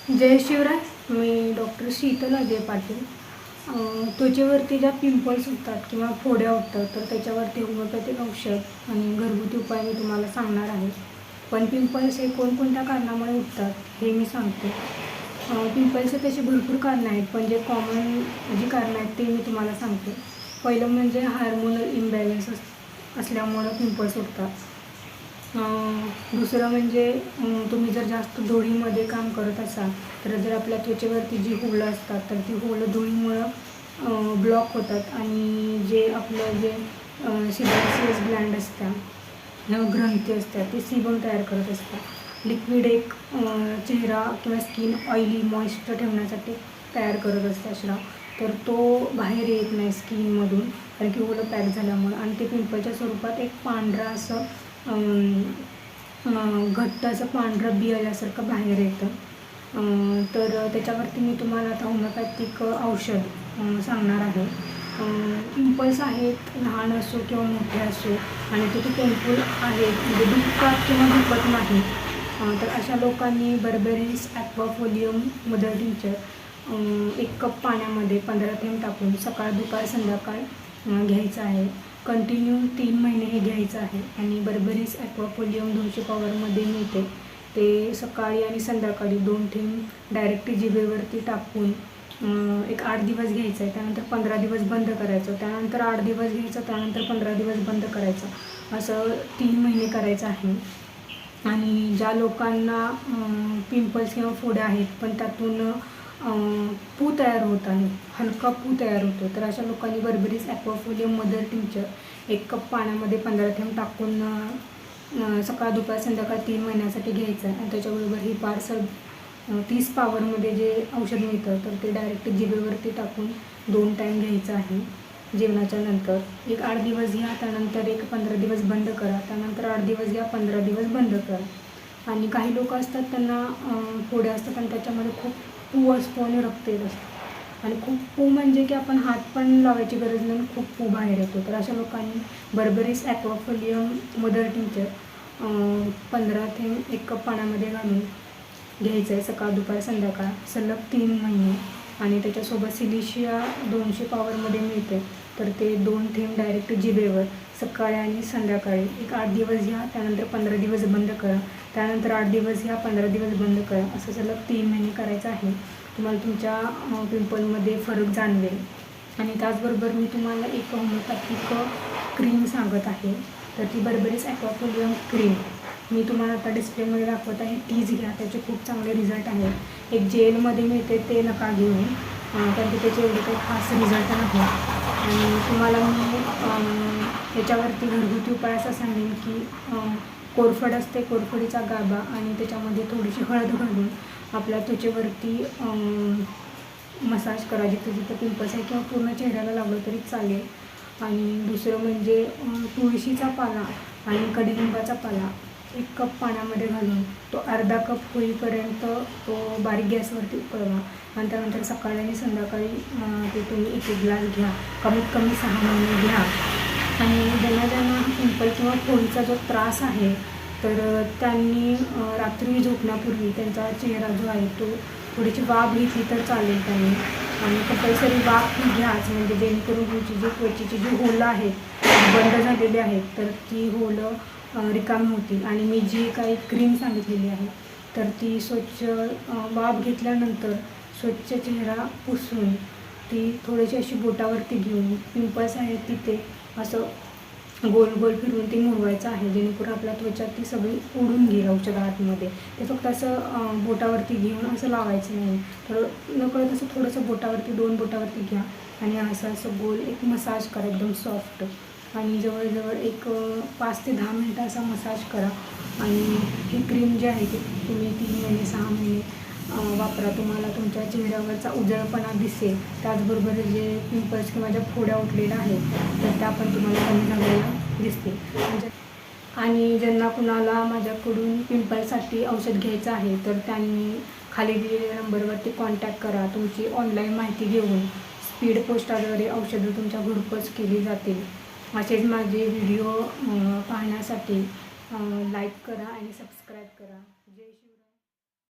जय शिवराय. मी doctor Sheetal Ajay Patil. त्वचेवरती ज्या pimples होतात किंवा फोड्या उठतात तर त्याच्यावरती होमिओपॅथिक औषध आणि घरगुती उपाय मी तुम्हाला सांगणार आहे. पण पिंपल्स हे कोणकोणत्या कारणामुळे उठतात हे मी सांगते. पिंपल्सचे तशी भरपूर कारणं आहेत, पण जे कॉमन जी कारणं आहेत ते मी तुम्हाला सांगते. पहिलं म्हणजे हार्मोनल इम्बॅलन्स असल्यामुळं पिंपल्स उठतात. दुसरं म्हणजे तुम्ही जर जास्त धुळीमध्ये काम करत असाल तर जर आपल्या त्वचेवरती जी होलं असतात तर ती होलं धुळीमुळं ब्लॉक होतात आणि जे आपलं जे सिबॅसियस ग्लँड असतात, ग्रंथी असतात, ते सीबम तयार करत असतात. लिक्विड एक चेहरा किंवा स्किन ऑइली मॉइश्चर ठेवण्यासाठी तयार करत असतात स्राव, तर तो बाहेर येत नाही स्किनमधून कारण की होलं पॅक झाल्यामुळं, आणि ते पिंपलच्या स्वरूपात एक पांढरा असं घट्ट असं पांढरं बी आल्यासारखं बाहेर येतं. तर त्याच्यावरती मी तुम्हाला आता होमिओपॅथिक औषध सांगणार आहे. पिंपल्स आहेत, लहान असो किंवा मोठे असो, आणि ते पेनफुल आहेत, म्हणजे दुखतात किंवा दुखत नाही, तर अशा लोकांनी बर्बेरिस ॲक्वाफोलियम मदर टिंचर 1 कप पाण्यामध्ये 15 थेंब टाकून सकाळ दुपार संध्याकाळ घ्यायचं आहे. कंटिन्यू 3 महिने हे घ्यायचं आहे. आणि बर्बेरिस ॲक्वाफोलियम 200 पॉवरमध्ये मिळते, ते सकाळी आणि संध्याकाळी 2 थेंब डायरेक्ट जिभेवरती टाकून एक 8 दिवस घ्यायचं आहे. त्यानंतर 15 दिवस बंद करायचं, त्यानंतर 8 दिवस घ्यायचं, त्यानंतर 15 दिवस बंद करायचं, असं 3 महिने करायचं आहे. आणि ज्या लोकांना पिंपल्स किंवा फोड्या आहेत पण त्यातून पू तयार होत आहे, हलका पू तयार होतो, तर अशा लोकांनी बर्बेरिस ॲक्वाफोलियम मदर टिंचर 1 कप पाण्यामध्ये 15 थेंब टाकून सकाळ दुपार संध्याकाळ 3 महिन्यासाठी घ्यायचं आहे. आणि त्याच्याबरोबर ही पार्सल 30 पॉवरमध्ये जे औषध मिळतं तर ते डायरेक्ट जिभेवरती टाकून 2 टाईम घ्यायचं आहे जेवणाच्या नंतर. एक 8 दिवस घ्या, त्यानंतर एक 15 दिवस बंद करा, त्यानंतर 8 दिवस घ्या, 15 दिवस बंद करा. आणि काही लोक असतात त्यांना फोड्या असतात आणि त्याच्यामध्ये खूप पू असतो आणि रक्त येत असतं, आणि खूप पू म्हणजे की आपण हात पण लावायची गरज नाही, खूप पू बाहेर येतो. तर अशा लोकांनी बर्बेरिस ॲक्वाफोलियम मदर टिंचर 15 थेंब 1 कप पाण्यामध्ये घालून घ्यायचं आहे सकाळ दुपार संध्याकाळ सलग 3 महिने. आणि त्याच्यासोबत सिलिशिया 200 पॉवरमध्ये मिळते, तर ते 2 थेंब डायरेक्ट जिभेवर सकाळी आणि संध्याकाळी एक 8 दिवस घ्या, त्यानंतर 15 दिवस बंद करा, त्यानंतर 8 दिवस घ्या, 15 दिवस बंद करा, असं सलग 3 महिने करायचं आहे. तुम्हाला तुमच्या पिंपलमध्ये फरक जाणवेल. आणि त्याचबरोबर मी तुम्हाला एक होमिओपॅथिक क्रीम सांगत आहे, तर ती बर्बेरिस ॲक्वाफोलियम क्रीम मी तुम्हाला आता डिस्प्लेमध्ये दाखवत आहे. तीच घ्या, त्याचे खूप चांगले रिझल्ट आहेत. एक जेलमध्ये मिळते ते नका घेऊन, कारण की त्याचे एवढे काही खास रिझल्ट नाही. आणि तुम्हाला मी याच्यावरती घरगुती उपाय असा सांगेन की कोरफड असते, कोरफडीचा गाभा आणि त्याच्यामध्ये थोडीशी हळद घालून आपल्या त्वचेवरती मसाज करा, जिथं जिथं पिंपल्स आहे, किंवा पूर्ण चेहऱ्याला लावलं तरी चालेल. आणि दुसरं म्हणजे तुळशीचा पाला आणि कडुलिंबाचा पाला 1 कप पाण्यामध्ये घालून तो अर्धा कप होईपर्यंत तो बारीक गॅसवरती उकळवा, आणि त्यानंतर सकाळी आणि संध्याकाळी ते तुम्ही 1 ग्लास घ्या, कमीत कमी 6 महिने घ्या. आणि ज्यांना पिंपल किंवा फोडीचा जो त्रास आहे तर त्यांनी रात्री झोपण्यापूर्वी त्यांचा चेहरा जो आहे तो थोडीशी वाफ घेतली तर चालेल त्यांनी. आणि कंपल्सरी वाफ ही घ्याच, म्हणजे जेणेकरून तुमची जी त्वचेची जी होलं आहेत बंद झालेली आहेत तर ती होलं रिकामी होतील. आणि मी जी काही क्रीम सांगितलेली आहे तर ती स्वच्छ वाफ घेतल्यानंतर स्वच्छ चेहरा पुसून ती थोडीशी अशी बोटावरती घेऊन पिंपल्स आहेत तिथे असं गोल गोल फिरवून ती मुरवायचं आहे, जेणेकरून आपल्या त्वचा ती सगळी उडून घेईल औषध आतमध्ये. ते फक्त असं बोटावरती घेऊन असं लावायचं नाही, तर नकळत असं थोडंसं बोटावरती 2 बोटावरती घ्या आणि असं गोल एक मसाज करा एकदम सॉफ्ट. आणि जवळजवळ एक 5 ते 10 मिनटं असा मसाज करा. आणि ही क्रीम जी आहे ती तुम्ही 3 महिने 6 महिने वापरा. तुम्हाला तुमच्या चेहऱ्यावरचा उजळपणा दिसेल, त्याचबरोबर जे पिंपल्स किंवा ज्या फोड्या उठलेल्या आहेत तर त्या पण तुम्हाला कमी झालेल्या दिसतील. आणि ज्यांना कुणाला माझ्याकडून पिंपलसाठी औषध घ्यायचं आहे तर त्यांनी खाली दिलेल्या नंबरवरती कॉन्टॅक्ट करा. तुमची ऑनलाईन माहिती घेऊन स्पीड पोस्टाद्वारे औषधं तुमच्या घरपोच केली जातील. असेच माझे व्हिडिओ पाहण्यासाठी लाईक करा आणि सबस्क्राईब करा.